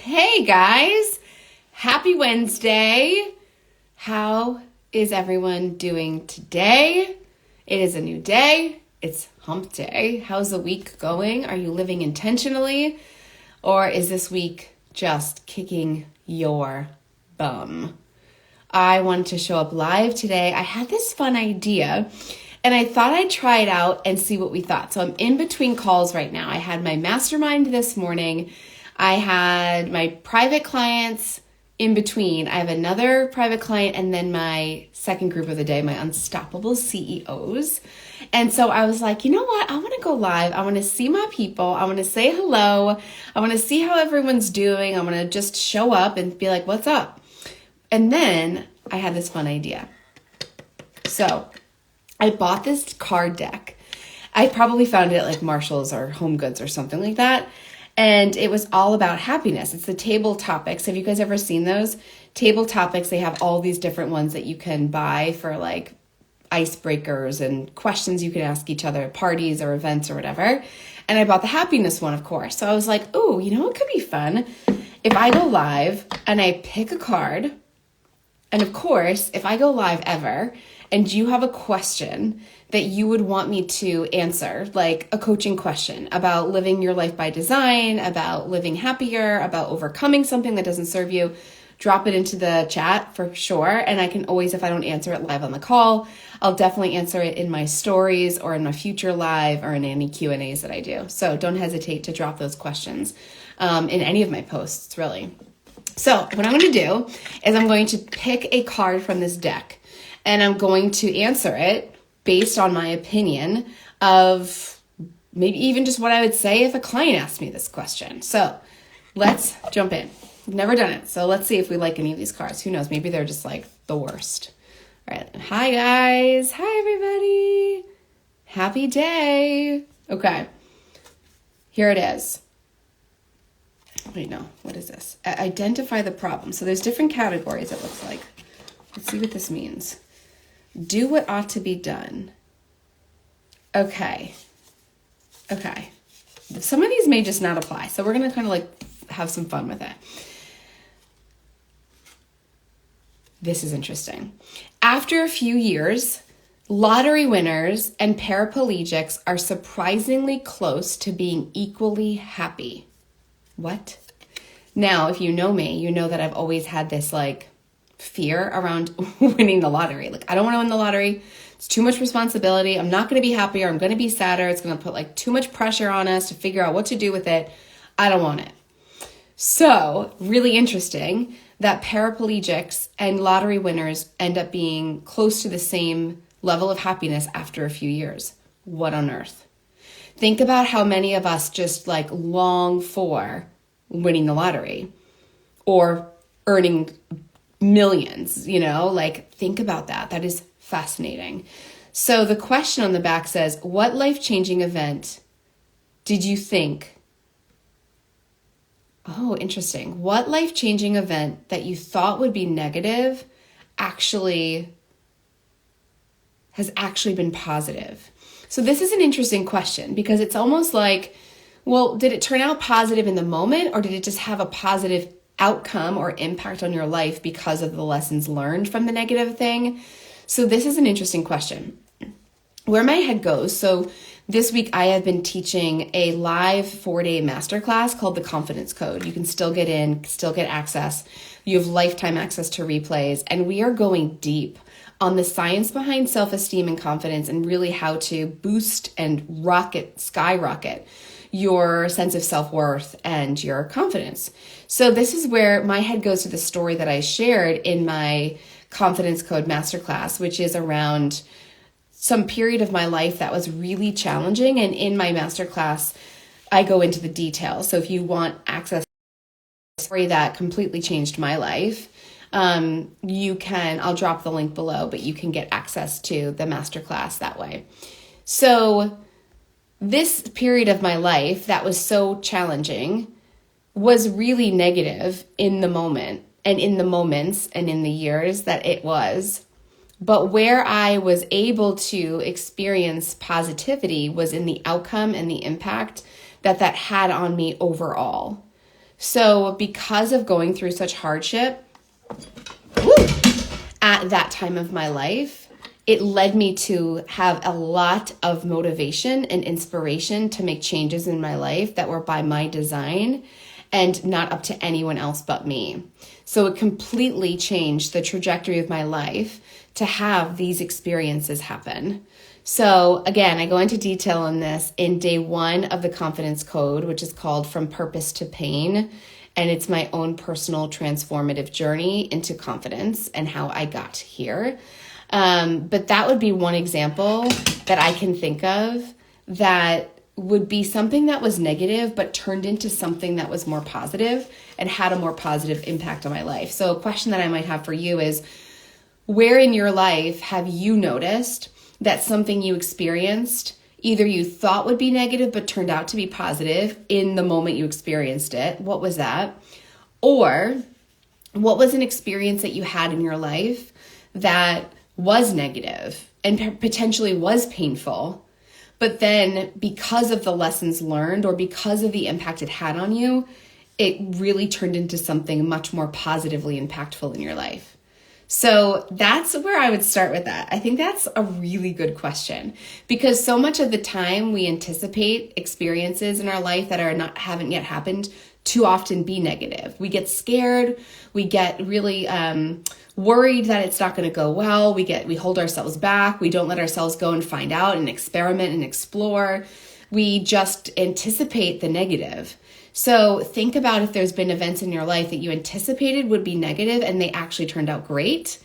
Hey guys, happy Wednesday. How is everyone doing today? It is a new day. It's hump day. How's the week going? Are you living intentionally? Or is this week just kicking your bum? I wanted to show up live today. I had this fun idea and I thought I'd try it out and see what we thought. So I'm in between calls right now. I had my mastermind this morning. I had my private clients in between. I have another private client and then my second group of the day, my unstoppable CEOs. And so I was like, you know what? I want to go live. I want to see my people. I want to say hello. I want to see how everyone's doing. I want to just show up and be like, what's up? And then I had this fun idea. So I bought this card deck. I probably found it at like Marshall's or Home Goods or something like that. And it was all about happiness. It's the table topics. Have you guys ever seen those? Table topics, they have all these different ones that you can buy for like icebreakers and questions you can ask each other at parties or events or whatever. And I bought the happiness one, of course. So I was like, oh, you know what could be fun? If I go live and I pick a card, and of course, if I go live ever and you have a question that you would want me to answer, like a coaching question about living your life by design, about living happier, about overcoming something that doesn't serve you, drop it into the chat for sure. And I can always, if I don't answer it live on the call, I'll definitely answer it in my stories or in my future live or in any Q&As that I do. So don't hesitate to drop those questions in any of my posts, really. So what I'm going to do is I'm going to pick a card from this deck and I'm going to answer it based on my opinion of maybe even just what I would say if a client asked me this question. So let's jump in. I've never done it. So let's see if we like any of these cards. Who knows? Maybe they're just like the worst. All right. Hi, guys. Hi, everybody. Happy day. Okay. Here it is. Wait, no. What is this? Identify the problem. So there's different categories, it looks like. Let's see what this means. Do what ought to be done. Okay. Some of these may just not apply. So we're going to kind of like have some fun with it. This is interesting. After a few years, lottery winners and paraplegics are surprisingly close to being equally happy. What? Now, if you know me, you know that I've always had this like fear around winning the lottery. Like, I don't want to win the lottery. It's too much responsibility. I'm not going to be happier. I'm going to be sadder. It's going to put like too much pressure on us to figure out what to do with it. I don't want it. So really interesting that paraplegics and lottery winners end up being close to the same level of happiness after a few years. What on earth? Think about how many of us just like long for winning the lottery or earning millions, like think about that. That is fascinating. So the question on the back says, what life-changing event did you think? Oh, interesting. What life-changing event that you thought would be negative has actually been positive? So this is an interesting question because it's almost like, well, did it turn out positive in the moment or did it just have a positive outcome or impact on your life because of the lessons learned from the negative thing? So this is an interesting question. Where my head goes, so this week I have been teaching a live 4-day masterclass called The Confidence Code. You can still get in, still get access. You have lifetime access to replays, and we are going deep on the science behind self-esteem and confidence and really how to boost and skyrocket your sense of self-worth and your confidence. So this is where my head goes to the story that I shared in my Confidence Code Masterclass, which is around some period of my life that was really challenging. And in my masterclass, I go into the details. So if you want access to a story that completely changed my life, you can, I'll drop the link below, but you can get access to the masterclass that way. So this period of my life that was so challenging was really negative in the moment and in the moments and in the years that it was. But where I was able to experience positivity was in the outcome and the impact that had on me overall. So because of going through such hardship at that time of my life, it led me to have a lot of motivation and inspiration to make changes in my life that were by my design and not up to anyone else but me. So it completely changed the trajectory of my life to have these experiences happen. So again, I go into detail on this in day 1 of the confidence code, which is called From Purpose to Pain. And it's my own personal transformative journey into confidence and how I got here. But that would be one example that I can think of that would be something that was negative, but turned into something that was more positive and had a more positive impact on my life. So a question that I might have for you is, where in your life have you noticed that something you experienced, either you thought would be negative, but turned out to be positive in the moment you experienced it? What was that? Or what was an experience that you had in your life that was negative and potentially was painful, but then because of the lessons learned or because of the impact it had on you, it really turned into something much more positively impactful in your life? So that's where I would start with that. I think that's a really good question, because so much of the time we anticipate experiences in our life that haven't yet happened to often be negative. We get scared. We get really worried that it's not going to go well. We hold ourselves back. We don't let ourselves go and find out and experiment and explore. We just anticipate the negative. So think about if there's been events in your life that you anticipated would be negative and they actually turned out great.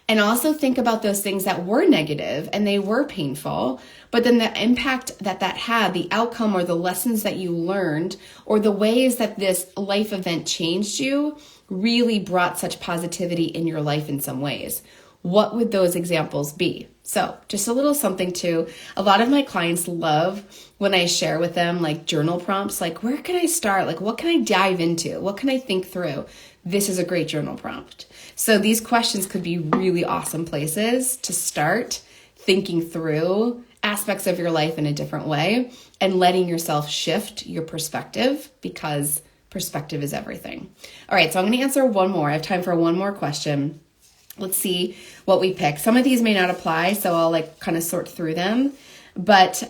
And also think about those things that were negative and they were painful, but then the impact that had, the outcome or the lessons that you learned, or the ways that this life event changed you really brought such positivity in your life in some ways. What would those examples be? So just a little something too. A lot of my clients love when I share with them like journal prompts, like where can I start? Like what can I dive into? What can I think through? This is a great journal prompt. So these questions could be really awesome places to start thinking through aspects of your life in a different way and letting yourself shift your perspective, because perspective is everything. All right, so I'm going to answer one more. I have time for one more question. Let's see what we pick. Some of these may not apply, so I'll like kind of sort through them. But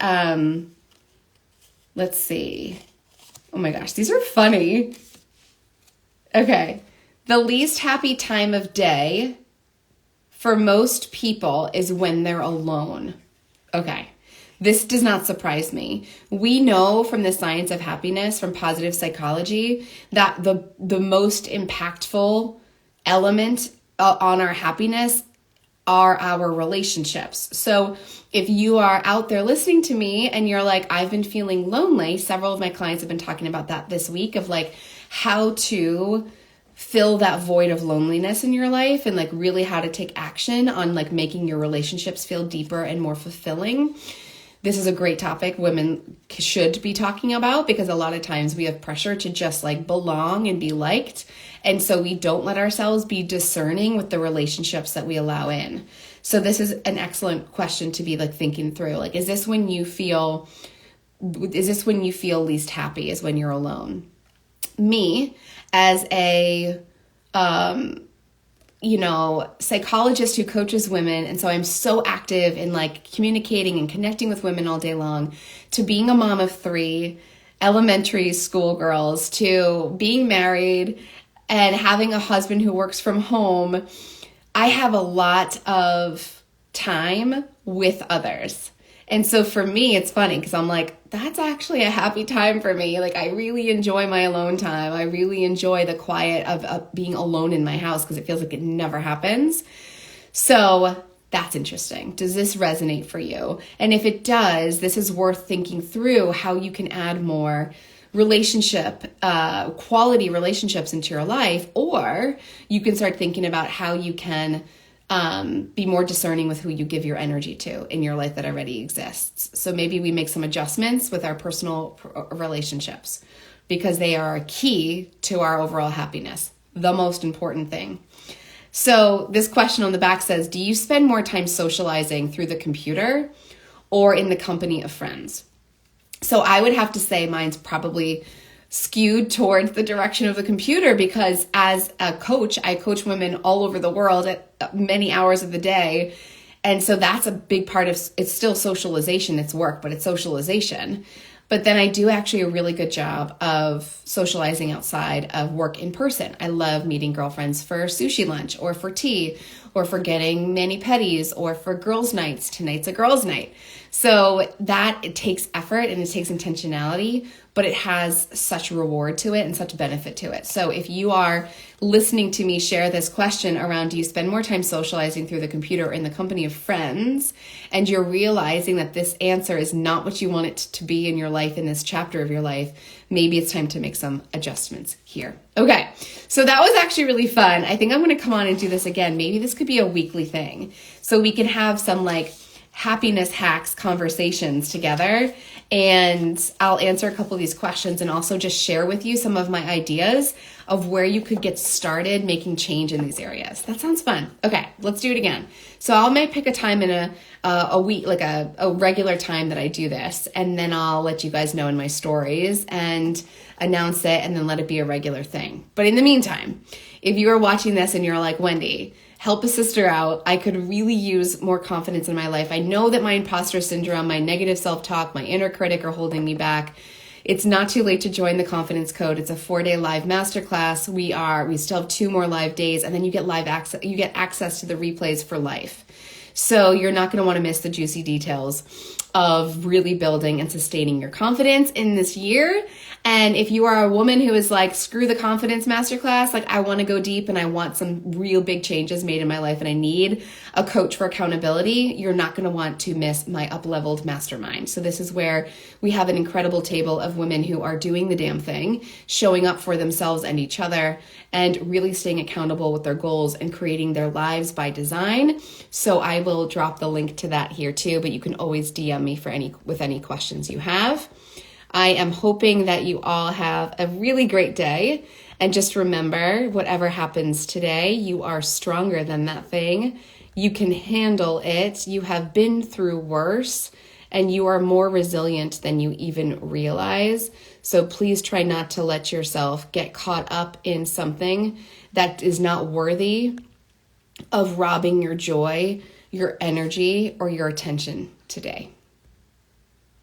let's see. Oh my gosh, these are funny. Okay. The least happy time of day for most people is when they're alone. Okay. This does not surprise me. We know from the science of happiness, from positive psychology, that the most impactful element on our happiness are our relationships. So if you are out there listening to me and you're like, I've been feeling lonely, several of my clients have been talking about that this week, of like how to fill that void of loneliness in your life and like really how to take action on like making your relationships feel deeper and more fulfilling. This is a great topic women should be talking about, because a lot of times we have pressure to just like belong and be liked. And so we don't let ourselves be discerning with the relationships that we allow in. So this is an excellent question to be like thinking through. Like, is this when you feel least happy, is when you're alone? Me, as a psychologist who coaches women, and so I'm so active in like communicating and connecting with women all day long, to being a mom of 3 elementary school girls, to being married and having a husband who works from home, I have a lot of time with others. And so for me, it's funny because I'm like, that's actually a happy time for me. Like, I really enjoy my alone time. I really enjoy the quiet of being alone in my house, because it feels like it never happens. So that's interesting. Does this resonate for you? And if it does, this is worth thinking through how you can add more quality relationships into your life, or you can start thinking about how you can be more discerning with who you give your energy to in your life that already exists. So maybe we make some adjustments with our personal relationships, because they are key to our overall happiness, the most important thing. So this question on the back says, do you spend more time socializing through the computer or in the company of friends? So I would have to say mine's probably skewed towards the direction of the computer, because as a coach, I coach women all over the world at many hours of the day. And so that's a big part of, it's still socialization, it's work, but it's socialization. But then I do actually a really good job of socializing outside of work in person. I love meeting girlfriends for sushi lunch or for tea or for getting mani-pedis or for girls' nights. Tonight's a girls' night. So that, it takes effort and it takes intentionality, but it has such reward to it and such benefit to it. So if you are listening to me share this question around, do you spend more time socializing through the computer or in the company of friends, and you're realizing that this answer is not what you want it to be in your life, in this chapter of your life, maybe it's time to make some adjustments here. Okay, so that was actually really fun. I think I'm going to come on and do this again. Maybe this could be a weekly thing, so we can have some like happiness hacks conversations together, and I'll answer a couple of these questions and also just share with you some of my ideas of where you could get started making change in these areas. That sounds fun. Okay, let's do it again. So I might pick a time in a week, like a regular time that I do this, and then I'll let you guys know in my stories and announce it, and then let it be a regular thing. But in the meantime, if you are watching this and you're like, Wendy, help a sister out, I could really use more confidence in my life. I know that my imposter syndrome, my negative self-talk, my inner critic are holding me back. It's not too late to join the Confidence Code. It's a 4-day live masterclass. We still have 2 more live days, and then you get access to the replays for life. So you're not going to want to miss the juicy details of really building and sustaining your confidence in this year. And if you are a woman who is like, screw the confidence masterclass, like I want to go deep and I want some real big changes made in my life and I need a coach for accountability, you're not going to want to miss my up-leveled mastermind. So this is where we have an incredible table of women who are doing the damn thing, showing up for themselves and each other, and really staying accountable with their goals and creating their lives by design. So I will drop the link to that here too, but you can always DM me with any questions you have. I am hoping that you all have a really great day. And just remember, whatever happens today, you are stronger than that thing. You can handle it. You have been through worse, and you are more resilient than you even realize. So please try not to let yourself get caught up in something that is not worthy of robbing your joy, your energy, or your attention today.